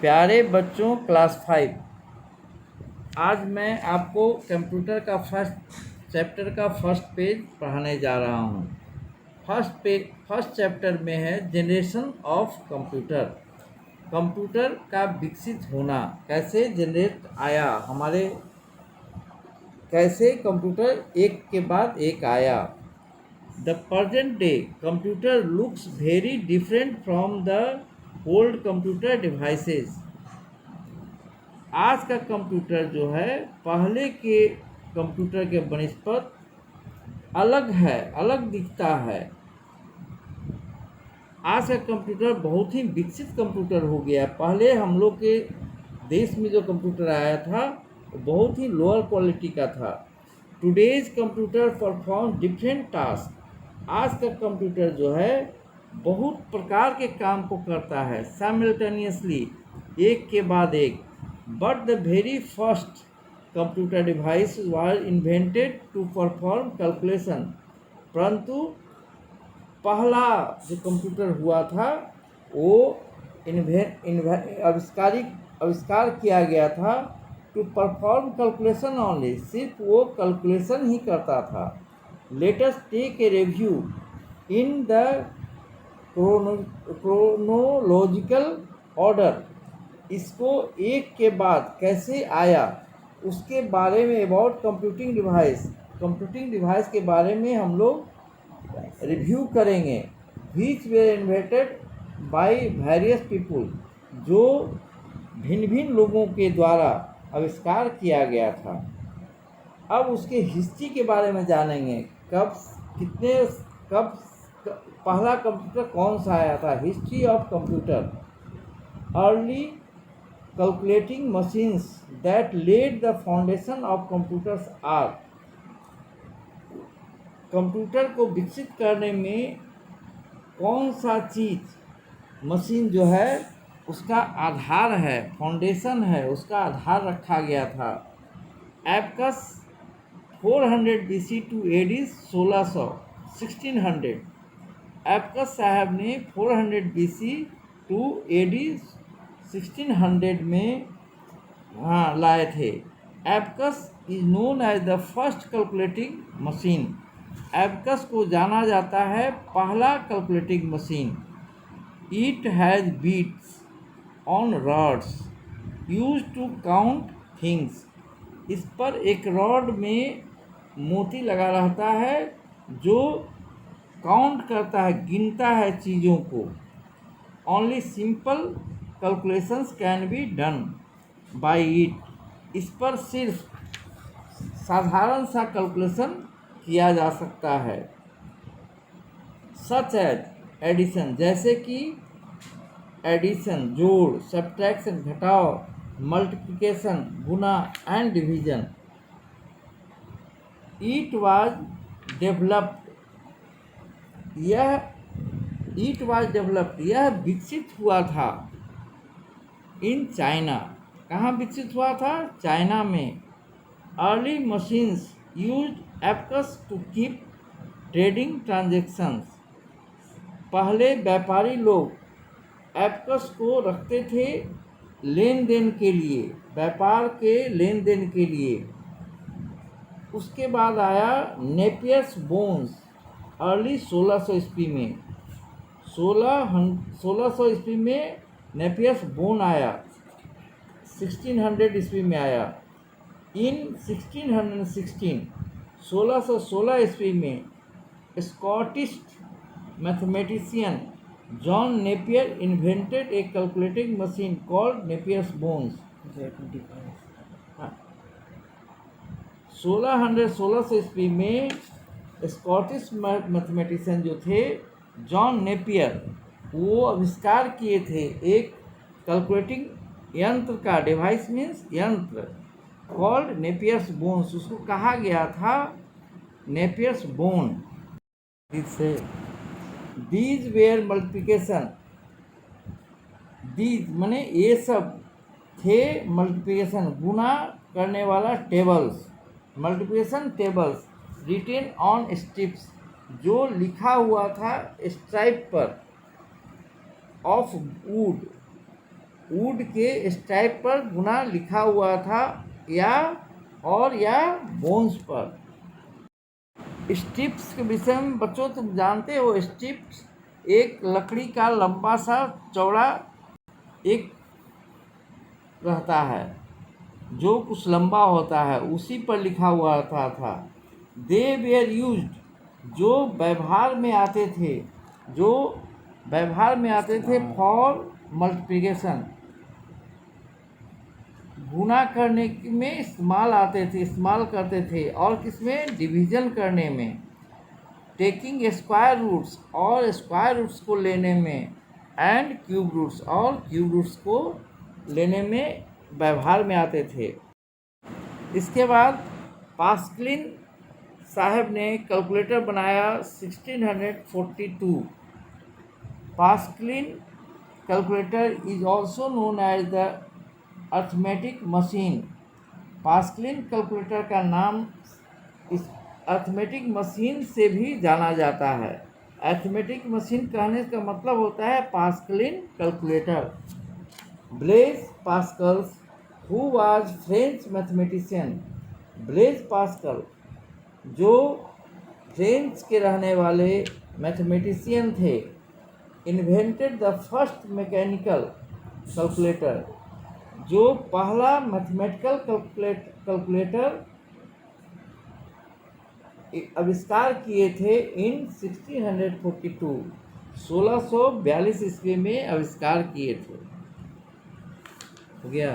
प्यारे बच्चों क्लास 5, आज मैं आपको कंप्यूटर का फर्स्ट चैप्टर का फर्स्ट पेज पढ़ाने जा रहा हूँ। फर्स्ट चैप्टर में है जनरेशन ऑफ कंप्यूटर। कंप्यूटर का विकसित होना, कैसे जनरेट आया हमारे, कैसे कंप्यूटर एक के बाद एक आया। The present day computer looks very different from the old computer devices. आज का कंप्यूटर जो है पहले के कंप्यूटर के बनस्पत अलग है, अलग दिखता है। आज का कंप्यूटर बहुत ही विकसित कंप्यूटर हो गया है। पहले हम लोग के देश में जो कंप्यूटर आया था वो बहुत ही लोअर क्वालिटी का था। Today's computer perform different task. आज का कंप्यूटर जो है बहुत प्रकार के काम को करता है साइमल्टेनियसली, एक के बाद एक। But the very first computer device was invented to perform calculation. परंतु पहला जो कंप्यूटर हुआ था वो आविष्कार किया गया था टू परफॉर्म कैलकुलेशन ओनली, सिर्फ वो कैलकुलेशन ही करता था। Let us take a review in the chronological order. इसको एक के बाद कैसे आया उसके बारे में, अबाउट कंप्यूटिंग डिवाइस के बारे में हम लोग रिव्यू करेंगे। विच where invented by various people, जो भिन्न भिन्न लोगों के द्वारा आविष्कार किया गया था। अब उसके हिस्ट्री के बारे में जानेंगे, कब पहला कंप्यूटर कौन सा आया था। History of computer. Early calculating machines that laid the foundation of computers are। Computer को विकसित करने में कौन सा चीज मशीन जो है उसका आधार है, फाउंडेशन है, उसका आधार रखा गया था। Abacus 400 BC to AD 1600। Abacus साहब ने 400 BC टू AD 1600 में लाए थे। Abacus is known as the first calculating machine. Abacus को जाना जाता है पहला calculating machine. It has beads on rods use to count things. इस पर एक रॉड में मोती लगा रहता है जो काउंट करता है, गिनता है चीज़ों को। Only simple calculations can be done by it. इस पर सिर्फ साधारण सा कैलकुलेशन किया जा सकता है। सच एज एडिशन, जैसे कि एडिशन जोड़, सब्ट्रैक्शन घटाव, multiplication Guna and division. It was developed, यह विकसित हुआ था इन चाइना। कहाँ विकसित हुआ था? चाइना में। Early machines used abacus to keep trading transactions. पहले व्यापारी लोग एबकस को रखते थे लेन देन के लिए, व्यापार के लेन देन के लिए। उसके बाद आया नेपियर्स बोन्स अर्ली 1600 ईस्वी में। 1600 ईस्वी में नेपियर्स बोन आया, 1600 ईस्वी में आया। इन 1616 ईस्वी में Scottish mathematician John Napier invented a calculating machine called Napier's bones. 1600 ईस्वी में स्कॉटिश मैथमेटिशियन जो थे जॉन नेपियर, वो आविष्कार किए थे एक कैलकुलेटिंग यंत्र का, डिवाइस मीन्स यंत्र, कॉल्ड नेपियर्स बोन्स। उसको कहा गया था Napier's bone. These were multiplication, these माने ये सब थे, मल्टीप्लिकेशन गुना करने वाला tables, multiplication tables written on strips, जो लिखा हुआ था स्ट्राइप पर, ऑफ वुड वुड के स्ट्राइप पर गुना लिखा हुआ था या बोन्स पर। स्ट्रिप्स के विषय में बच्चों तुम जानते हो, स्ट्रिप्स एक लकड़ी का लंबा सा चौड़ा एक रहता है जो कुछ लंबा होता है, उसी पर लिखा हुआ था। दे वेयर यूज्ड जो व्यवहार में आते थे फॉर मल्टीप्लिकेशन गुना करने में इस्तेमाल करते थे, और किसमें, डिवीजन करने में, टेकिंग स्क्वायर रूट्स और स्क्वायर रूट्स को लेने में, एंड क्यूब रूट्स और क्यूब रूट्स को लेने में व्यवहार में आते थे। इसके बाद पास्कलिन साहब ने कैलकुलेटर बनाया 1642। Pascaline calculator is also known as the arithmetic machine. Pascaline calculator का नाम इस अर्थमेटिक मशीन से भी जाना जाता है। अर्थमेटिक मशीन कहने का मतलब होता है Pascaline calculator. Blaise Pascal who was French mathematician. Blaise Pascal जो फ्रेंच के रहने वाले मैथमेटिशियन थे, invented the first mechanical calculator जो पहला मैथमेटिकल कैलकुलेटर आविष्कार किए थे इन 1642 1642 ईस्वी में आविष्कार किए थे। हो गया।